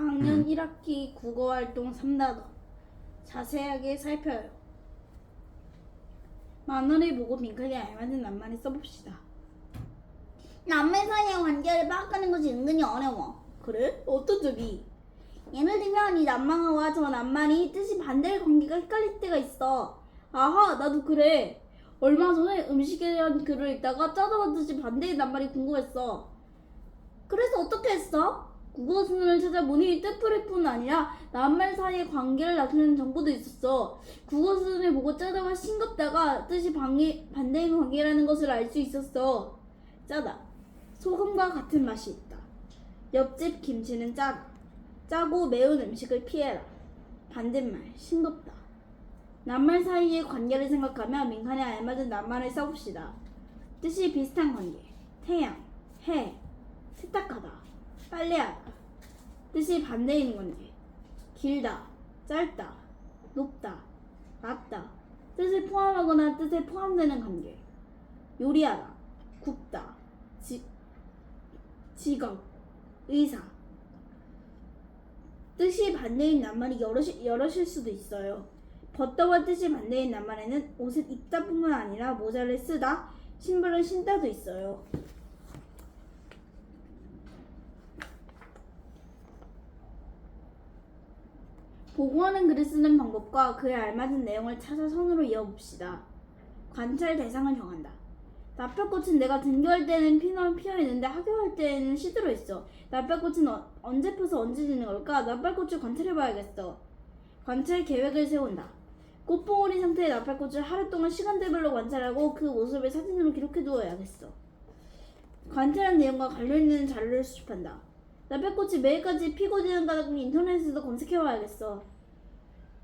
4학년 1학기 국어활동 3단원 자세하게 살펴요. 만화를 보고 빈칸에 알맞은 낱말을 써봅시다. 남매 사이의 관계를 파악하는 것이 은근히 어려워. 그래? 어떤 점이? 예를 들면 이 낱말과 저 낱말이 뜻이 반대의 관계가 헷갈릴 때가 있어. 아하, 나도 그래. 얼마 전에 음식에 대한 글을 읽다가 짜다와 뜻이 반대의 낱말이 궁금했어. 그래서 어떻게 했어? 국어 순을 찾아보니 뜻풀일 뿐 아니라 낱말 사이의 관계를 나타내는 정보도 있었어. 국어 순을 보고 짜다가 싱겁다가 뜻이 반대의 관계라는 것을 알 수 있었어. 짜다. 소금과 같은 맛이 있다. 옆집 김치는 짜다. 짜고 매운 음식을 피해라. 반대말 싱겁다. 낱말 사이의 관계를 생각하며 민간에 알맞은 낱말을 써봅시다. 뜻이 비슷한 관계. 태양, 해, 세탁하다, 빨래하다. 뜻이 반대인 관계. 길다, 짧다, 높다, 낮다. 뜻을 포함하거나 뜻에 포함되는 관계. 요리하다, 굽다, 직업, 의사. 뜻이 반대인 낱말이 여럿일 수도 있어요. 벗다와 뜻이 반대인 낱말에는 옷을 입다 뿐만 아니라 모자를 쓰다, 신발을 신다도 있어요. 보고하는 글을 쓰는 방법과 그에 알맞은 내용을 찾아 선으로 이어봅시다. 관찰 대상을 정한다. 나팔꽃은 내가 등교할 때는 피어있는데 학교할 때는 시들어 있어. 나팔꽃은 언제 펴서 언제 지는 걸까? 나팔꽃을 관찰해봐야겠어. 관찰 계획을 세운다. 꽃봉오리 상태의 나팔꽃을 하루 동안 시간대별로 관찰하고 그 모습을 사진으로 기록해두어야겠어. 관찰한 내용과 관련있는 자료를 수집한다. 나팔꽃이 매일까지 피고 지는가 인터넷에서 검색해봐야겠어.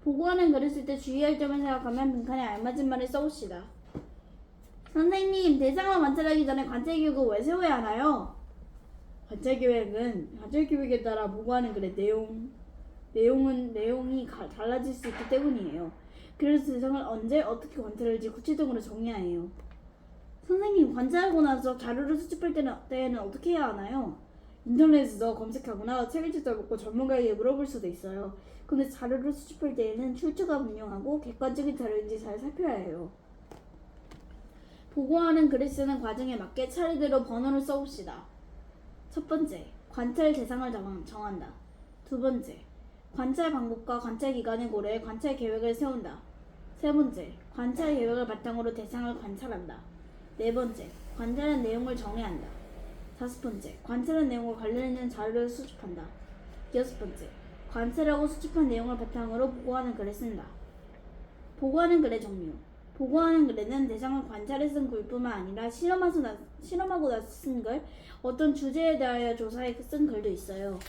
보고하는 글을 쓸 때 주의할 점을 생각하면 빈칸에 알맞은 말을 써봅시다. 선생님, 대상을 관찰하기 전에 관찰 계획을 왜 세워야 하나요? 관찰 계획에 따라 보고하는 글의 내용이 달라질 수 있기 때문이에요. 그래서 대상을 언제 어떻게 관찰할지 구체적으로 정해야 해요. 선생님, 관찰하고 나서 자료를 수집할 때는 어떻게 해야 하나요? 인터넷에서 검색하거나 책을 찾아보고 전문가에게 물어볼 수도 있어요. 근데 자료를 수집할 때에는 출처가 분명하고 객관적인 자료인지 잘 살펴야 해요. 보고하는 글을 쓰는 과정에 맞게 차례대로 번호를 써봅시다. 첫 번째, 관찰 대상을 정한다. 두 번째, 관찰 방법과 관찰 기간을 고려해 관찰 계획을 세운다. 세 번째, 관찰 계획을 바탕으로 대상을 관찰한다. 네 번째, 관찰한 내용을 정리한다. 다섯 번째, 관찰한 내용과 관련있는 자료를 수집한다. 여섯 번째, 관찰하고 수집한 내용을 바탕으로 보고하는 글을 쓴다. 보고하는 글의 종류. 보고하는 글에는 대상을 관찰해 쓴 글뿐만 아니라 실험하고 나서 쓴 글, 어떤 주제에 대하여 조사해 쓴 글도 있어요.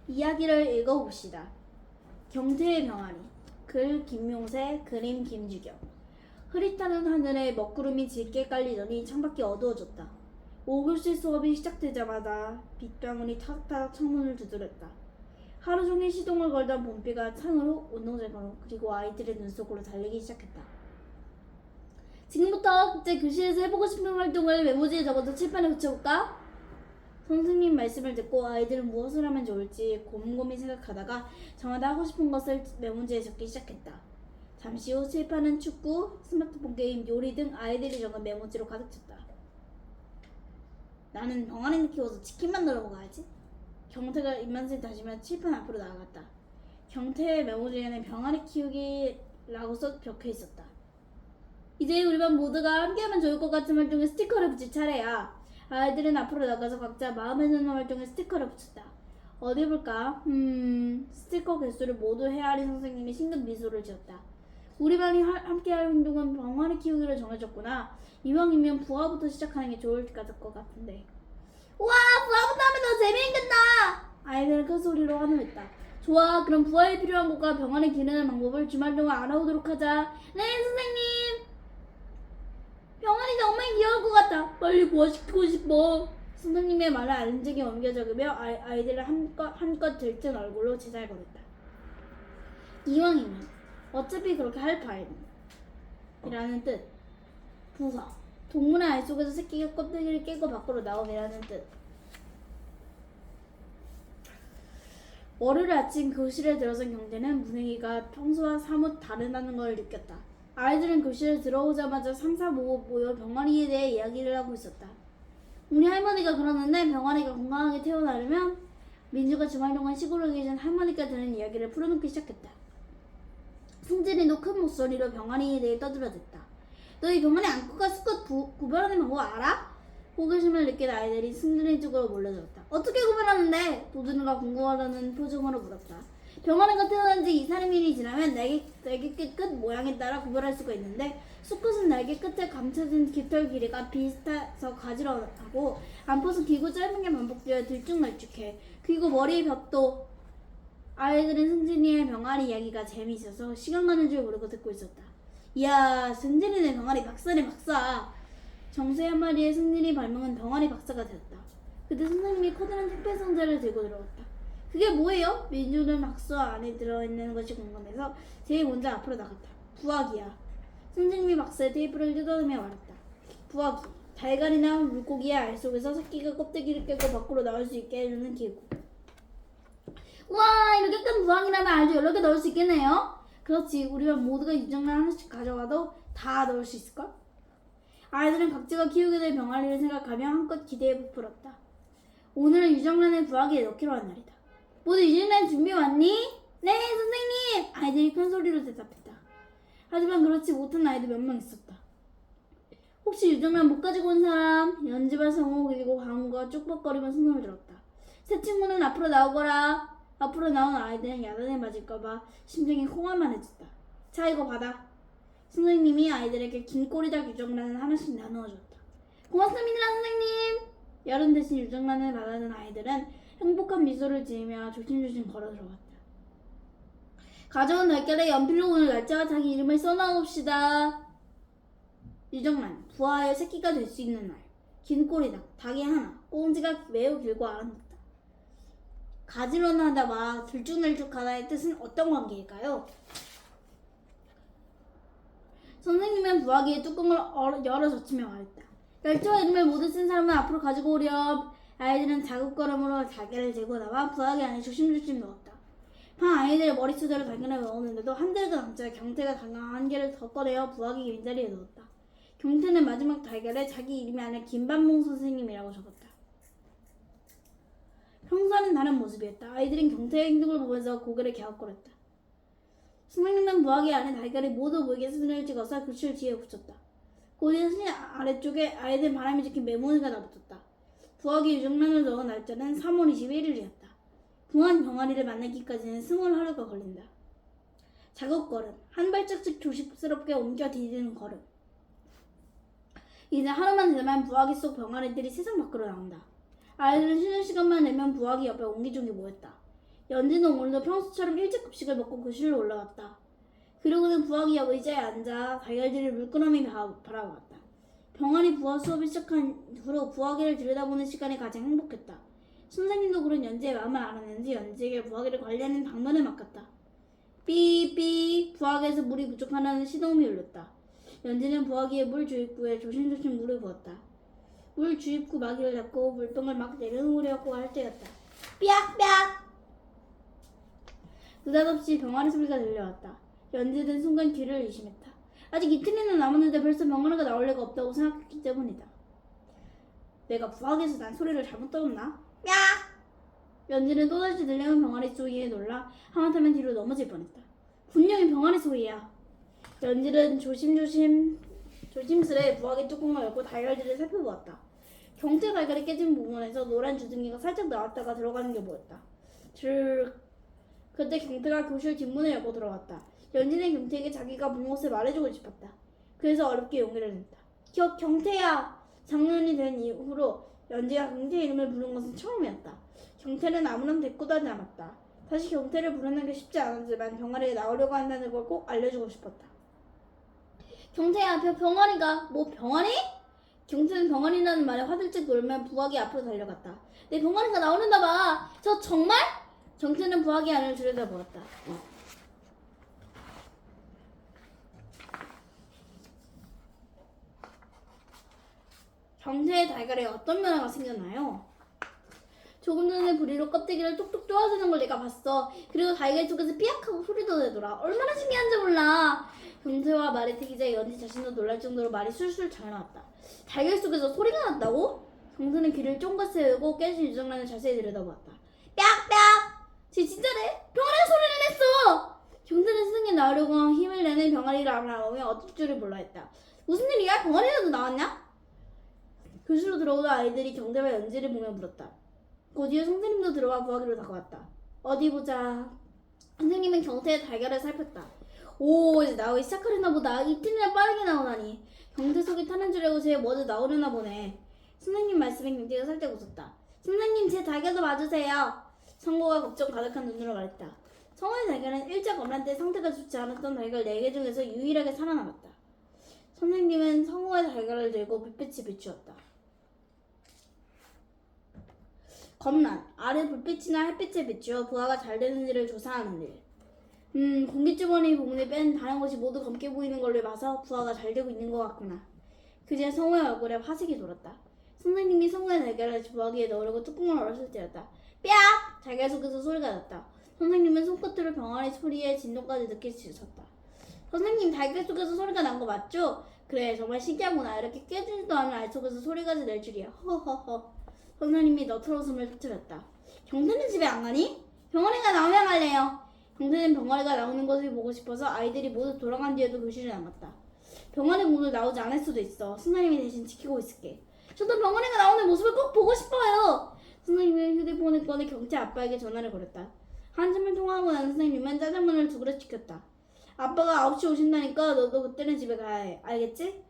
이야기를 읽어봅시다. 경태의 병아리. 글 김용세, 그림 김주경. 흐릿하는 하늘에 먹구름이 짙게 깔리더니 창밖이 어두워졌다. 5교시 수업이 시작되자마자 빗방울이 타닥타닥 창문을 두드렸다. 하루 종일 시동을 걸던 봄비가 창으로 운동장으로 그리고 아이들의 눈 속으로 달리기 시작했다. 지금부터 각자 교실에서 해보고 싶은 활동을 메모지에 적어서 칠판에 붙여볼까? 선생님 말씀을 듣고 아이들은 무엇을 하면 좋을지 곰곰이 생각하다가 저마다 하고 싶은 것을 메모지에 적기 시작했다. 잠시 후 칠판은 축구, 스마트폰 게임, 요리 등 아이들이 적은 메모지로 가득 찼다. 나는 병아리를 키워서 치킨 만들어 먹어야지. 경태가 입맛을 다시며 칠판 앞으로 나아갔다. 경태의 메모지에는 병아리 키우기라고 적혀 있었다. 이제 우리 반 모두가 함께하면 좋을 것 같은 활동에 스티커를 붙일 차례야. 아이들은 앞으로 나가서 각자 마음에 드는 활동에 스티커를 붙였다. 어디 볼까? 스티커 개수를 모두 헤아린 선생님이 신경 미소를 지었다. 우리 반이 함께할 행동은 병아리 키우기로 정해졌구나. 이왕이면 부화부터 시작하는 게 좋을 것 같은데. 우와, 부화부터 하면 더 재미있겠다. 아이들은 큰 소리로 환호했다. 좋아, 그럼 부화에 필요한 것과 병아리 기르는 방법을 주말 동안 알아보도록 하자. 네, 선생님. 병아리 정말 귀여울 것 같아. 빨리 부화시키고 싶어. 선생님의 말을 안직에 옮겨 적으며 아이들을 한껏 들뜬 얼굴로 제잘거렸다. 이왕이면 어차피 그렇게 할 바에는 이라는 뜻. 부화. 동물의 알 속에서 새끼가 껍데기를 깨고 밖으로 나오매라는 뜻. 월요일 아침 교실에 들어선 경태는 분위기가 평소와 사뭇 다르다는 걸 느꼈다. 아이들은 교실에 들어오자마자 삼삼오오 모여 병아리에 대해 이야기를 하고 있었다. 우리 할머니가 그러는데 병아리가 건강하게 태어나려면 민주가 주말 동안 시골에 계신 할머니가 들은 이야기를 풀어놓기 시작했다. 승진이도 큰 목소리로 병아리에 대해 떠들어댔다. 너희 병아리 안고가 수컷 구별하는 방법 알아? 호기심을 느낀 아이들이 승진이 쪽으로 몰려들었다. 어떻게 구별하는데? 도준이가 궁금하다는 표정으로 물었다. 병아리가 태어난 지 2~3일이 지나면 날개 끝 모양에 따라 구별할 수가 있는데 수컷은 날개 끝에 감춰진 깃털 길이가 비슷해서 가지런하고 암컷은 길고 짧은 게 반복되어 들쭉날쭉해. 그리고 머리 벽도. 아이들은 승진이의 병아리 이야기가 재미있어서 시간 가는 줄 모르고 듣고 있었다. 이야, 승진이네 병아리 박사네 박사. 정세 한 마리의 승진이 발명은 병아리 박사가 되었다. 그때 선생님이 커다란 택배 상자를 들고 들어왔다. 그게 뭐예요? 민주는 박스 안에 들어있는 것이 궁금해서 제일 먼저 앞으로 나갔다. 부화기야. 선생님이 박스에 테이프를 뜯어내며 말했다. 부화기. 달걀이나 물고기의 알 속에서 새끼가 껍데기를 깨고 밖으로 나올 수 있게 해주는 기구. 우와, 이렇게 큰 부화기라면 알도 여러 개 넣을 수 있겠네요? 그렇지. 우리만 모두가 유정란 하나씩 가져와도 다 넣을 수 있을걸? 아이들은 각자가 키우게 될 병아리를 생각하며 한껏 기대에 부풀었다. 오늘은 유정란의 부화기에 넣기로 한 날이다. 모두 유정란 준비 왔니? 네, 선생님! 아이들이 큰 소리로 대답했다. 하지만 그렇지 못한 아이도 몇 명 있었다. 혹시 유정란 못 가지고 온 사람? 연지발 성호 그리고 강우가 쪽박거리며 손을 들었다. 새 친구는 앞으로 나오거라. 앞으로 나온 아이들은 야단에 맞을까봐 심장이 호화만해졌다. 자, 이거 받아. 선생님이 아이들에게 긴 꼬리닭 유정란을 하나씩 나누어줬다. 고맙습니다, 선생님. 여름 대신 유정란을 받아든 아이들은 행복한 미소를 지으며 조심조심 걸어 들어갔다. 가져온 달걀에 연필로 오늘 날짜와 자기 이름을 써놔봅시다. 유정란, 부화하여 새끼가 될 수 있는 날. 긴 꼬리닭, 닭이 하나, 꽁지가 매우 길고 아름답다. 가지런하다와 들쭉날쭉하다의 뜻은 어떤 관계일까요? 선생님은 부화기의 뚜껑을 열어 젖히며 말했다. 날짜와 이름을 모두 쓴 사람은 앞으로 가지고 오렴. 아이들은 자국걸음으로 달걀을 재고 나와 부화기 안에 조심조심 넣었다. 반 아이들의 머릿수대로 달걀을 넣었는데도 한 달도 남자 경태가 달걀 한 개를 더 꺼내어 부화기 빈자리에 넣었다. 경태는 마지막 달걀에 자기 이름이 아니라 김반봉 선생님이라고 적었다. 평소와는 다른 모습이었다. 아이들은 경태의 행동을 보면서 고개를 갸웃거렸다. 선생님은 부화기 안에 달걀이 모두 보이게 사진을 찍어서 교실 뒤에 붙였다. 고대 사진 아래쪽에 아이들 바람이 적힌 메모지가 나붙었다. 부화기 유정란을 넣은 날짜는 3월 21일이었다. 부한 병아리를 만나기까지는 20하루가 걸린다. 작업걸음, 한 발짝씩 조심스럽게 옮겨 디디는 걸음. 이제 하루만 지나면 부화기 속 병아리들이 세상 밖으로 나온다. 아이들은 쉬는 시간만 내면 부화기 옆에 옹기종기 모였다. 연지는 오늘도 평소처럼 일찍 급식을 먹고 교실로 올라갔다. 그러고는 부화기 옆 의자에 앉아 달걀들을 물끄러미 바라보았다. 병아리 부화 수업이 시작한 후로 부화기를 들여다보는 시간이 가장 행복했다. 선생님도 그런 연지의 마음을 알았는지 연지에게 부화기를 관리하는 당번을 맡겼다. 삐삐, 부화기에서 물이 부족하다는 시동음이 울렸다. 연지는 부화기의 물 주입구에 조심조심 물을 부었다. 물 주입구 마귀를 잡고 물병을 막 내려놓으려고 할 때였다. 삐약삐약! 느닷없이 병아리 소리가 들려왔다. 연지는 순간 귀를 의심했다. 아직 이틀이나 남았는데 벌써 병아리가 나올 리가 없다고 생각했기 때문이다. 내가 부화기에서 난 소리를 잘못 들었나? 야! 연지는 또다시 들리는 병아리 소리에 놀라 하마터면 뒤로 넘어질 뻔했다. 분명히 병아리 소리야. 연지는 조심스레 부화기 뚜껑을 열고 달걀들을 살펴보았다. 경태 달걀이 깨진 부분에서 노란 주둥이가 살짝 나왔다가 들어가는 게 보였다. 그때 경태가 교실 뒷문을 열고 들어갔다. 연지는 경태에게 자기가 본 것을 말해주고 싶었다. 그래서 어렵게 용기를 냈다. 경태야! 작년이 된 이후로 연지가 경태 이름을 부른 것은 처음이었다. 경태는 아무런 대꾸도 하지 않았다. 다시 경태를 부르는 게 쉽지 않았지만 병아리가 나오려고 한다는 걸 꼭 알려주고 싶었다. 경태야, 병아리가 뭐 병아리? 경태는 병아리라는 말에 화들짝 놀며 부화기 앞으로 달려갔다. 내 병아리가 나오는가 봐. 저 정말? 경태는 부화기 안을 들여다보았다. 경태의 달걀에 어떤 변화가 생겼나요? 조금 전에 부리로 껍데기를 톡톡 쪼아주는 걸 내가 봤어. 그리고 달걀 속에서 삐약하고 소리도 내더라. 얼마나 신기한지 몰라. 경태와 말이 트기자 연지 자신도 놀랄 정도로 말이 술술 잘 나왔다. 달걀 속에서 소리가 났다고? 경태는 귀를 쫑긋 세우고 깨진 유정란을 자세히 들여다보았다. 삐약삐약! 쟤 진짜래? 병아리가 소리를 냈어! 경태는 스승이 나오려고 힘을 내는 병아리를 알아보며 어쩔 줄을 몰라 했다. 무슨 일이야? 병아리라도 나왔냐? 교실로 들어오던 아이들이 경태와 연지를 보며 물었다. 곧이어 선생님도 들어와 부하기로 다가왔다. 어디 보자. 선생님은 경태의 달걀을 살폈다. 오, 이제 나오기 시작하려나 보다. 이틀이나 빠르게 나오다니. 경태 속이 타는 줄 알고 쟤 먼저 나오려나 보네. 선생님 말씀에 경태가 살짝 웃었다. 선생님, 제 달걀도 봐주세요. 성고가 걱정 가득한 눈으로 말했다. 성호의 달걀은 일작 엄란 때 상태가 좋지 않았던 달걀 4개 중에서 유일하게 살아남았다. 선생님은 성호의 달걀을 들고 불빛에 비추었다. 검란, 아래 불빛이나 햇빛에 비추어 부하가 잘 되는지를 조사하는 일. 공기주머니 부분을 뺀 다른 것이 모두 검게 보이는 걸로 봐서 부하가 잘 되고 있는 것 같구나. 그제 성우의 얼굴에 화색이 돌았다. 선생님이 성우의 달걀을 부하기에 넣으려고 뚜껑을 얼었을 때였다. 삐약! 달걀 속에서 소리가 났다. 선생님은 손끝으로 병아리 소리에 진동까지 느낄 수 있었다. 선생님, 달걀 속에서 소리가 난 거 맞죠? 그래, 정말 신기하구나. 이렇게 깨지지도 않은 알 속에서 소리까지 낼 줄이야. 허허허. 선생님이 너트러 웃음을 터뜨렸다. 경태는 집에 안 가니? 병아리가 나오면 갈래요. 경태는 병아리가 나오는 것을 보고 싶어서 아이들이 모두 돌아간 뒤에도 교실에 남았다. 병아리 모두 나오지 않을 수도 있어. 선생님이 대신 지키고 있을게. 저도 병아리가 나오는 모습을 꼭 보고 싶어요. 선생님이 휴대폰을 꺼내 경태 아빠에게 전화를 걸었다. 한참을 통화하고 난 선생님은 짜장면을 2그릇 시켰다. 아빠가 9시 오신다니까 너도 그때는 집에 가야 해. 알겠지?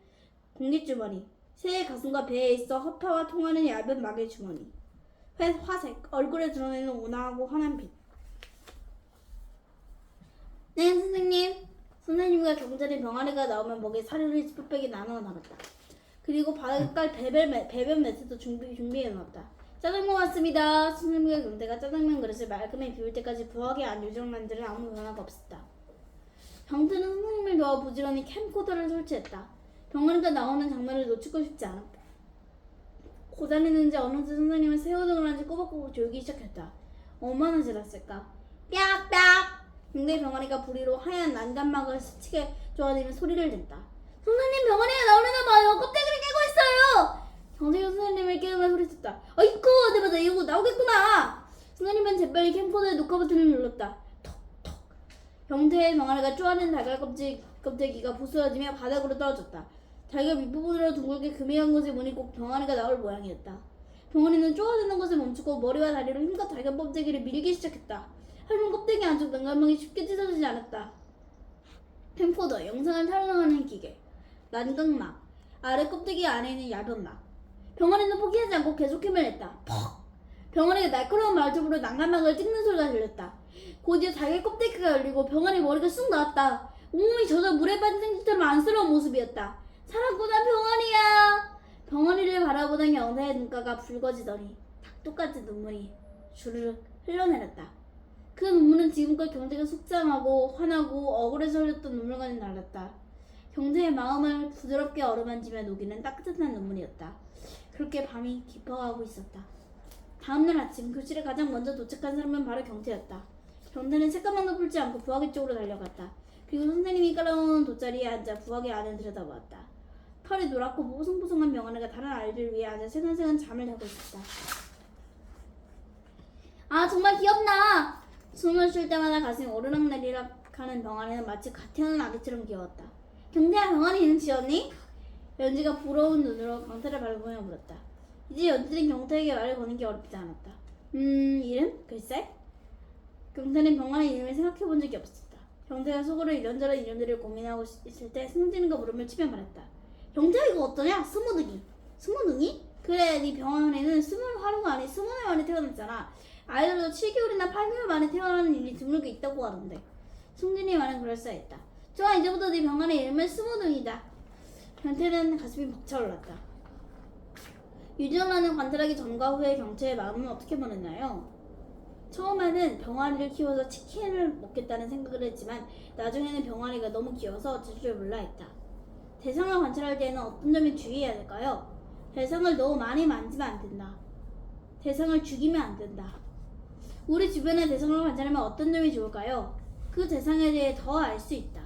공기주머니. 새의 가슴과 배에 있어 허파와 통하는 얇은 막의 주머니. 화색, 얼굴에 드러내는 온화하고 환한 빛. 네, 선생님. 선생님과 경찰이 병아리가 나오면 목에 사료를 지퍼백에 나눠 담았다. 그리고 바닥에 깔 배변 매트도 준비해 놓았다. 짜장면 왔습니다. 선생님과 경태가 짜장면 그릇을 말끔히 비울 때까지 부엌에 안 유정란들은 아무 변화가 없었다. 경태는 선생님을 도와 부지런히 캠코더를 설치했다. 병아리가 나오는 장면을 놓치고 싶지 않았다. 고단했는지 어느새 선생님은 새우등을 한지 꼬박꼬박 졸기 시작했다. 얼마나 지났을까? 삐약삐약! 경태 병아리가 부리로 하얀 난간막을 스치게 쪼아대며 소리를 냈다. 선생님, 병아리가 나오려나 봐요. 껍데기를 깨고 있어요. 경태가 선생님을 깨우며 소리쳤다. 어이쿠, 네 맞아, 이거 나오겠구나. 선생님은 재빨리 캠코더의 녹화 버튼을 눌렀다. 톡톡. 경태의 병아리가 쪼아낸 달걀 껍데기가 부스러지며 바닥으로 떨어졌다. 달걀 밑부분으로 둥글게 금이한 것을 보니 꼭 병아리가 나올 모양이었다. 병아리는 쪼아대는 것을 멈추고 머리와 다리로 힘껏 달걀 껍데기를 밀기 시작했다. 하지만 껍데기 안쪽 난간막이 쉽게 찢어지지 않았다. 캠코더, 영상을 촬영하는 기계, 난강막, 아래 껍데기 안에 있는 얇은 막. 병아리는 포기하지 않고 계속 힘을 냈다. 퍽! 병아리가 날카로운 말톱으로 난간막을 찍는 소리가 들렸다. 곧이어 달걀 껍데기가 열리고 병아리 머리가 쑥 나왔다. 온몸이 젖어 물에 빠진 생쥐처럼 안쓰러운 모습이었다. 살았구나, 병아리야. 병아리를 바라보던 경태의 눈가가 붉어지더니 닭똥같이 눈물이 주르륵 흘러내렸다. 그 눈물은 지금껏 경태가 속상하고 화나고 억울해서 흘렸던 눈물과는 달랐다. 경태의 마음을 부드럽게 어루만지며 녹이는 따뜻한 눈물이었다. 그렇게 밤이 깊어가고 있었다. 다음날 아침 교실에 가장 먼저 도착한 사람은 바로 경태였다. 경태는 책가방도 풀지 않고 부엌의 쪽으로 달려갔다. 그리고 선생님이 깔아놓은 돗자리에 앉아 부엌의 안을 들여다보았다. 털이 노랗고 보송보송한 병아리가 다른 아이들 위에 앉아 새근새근 잠을 자고 있었다. 아, 정말 귀엽나. 숨을 쉴 때마다 가슴이 오르락내리락 하는 병아리는 마치 갓 태어난 아기처럼 귀여웠다. 경태야, 병아리는 지었니? 연지가 부러운 눈으로 경태를 바라보며 물었다. 이제 연지는 경태에게 말을 거는 게 어렵지 않았다. 이름? 글쎄? 경태는 병아리 이름을 생각해본 적이 없었다. 경태가 속으로 이런저런 이름들을 고민하고 있을 때 승진이가 물음을 치며 말했다. 경태야, 이거 어떠냐? 스무둥이. 스무둥이? 그래, 네 병아리는 20하루가 아니 20날 만에 태어났잖아. 아이들도 7개월이나 8개월 만에 태어나는 일이 드물게 있다고 하던데. 승진이 말은 그럴싸했다. 좋아, 이제부터 네 병아리 이름은 스무둥이다. 경태는 가슴이 벅차올랐다. 유전하는 관찰하기 전과 후에 경태의 마음은 어떻게 변했나요? 처음에는 병아리를 키워서 치킨을 먹겠다는 생각을 했지만 나중에는 병아리가 너무 귀여워서 어쩔 줄 몰라 했다. 대상을 관찰할 때에는 어떤 점에 주의해야 될까요? 대상을 너무 많이 만지면 안 된다. 대상을 죽이면 안 된다. 우리 주변의 대상을 관찰하면 어떤 점이 좋을까요? 그 대상에 대해 더 알 수 있다.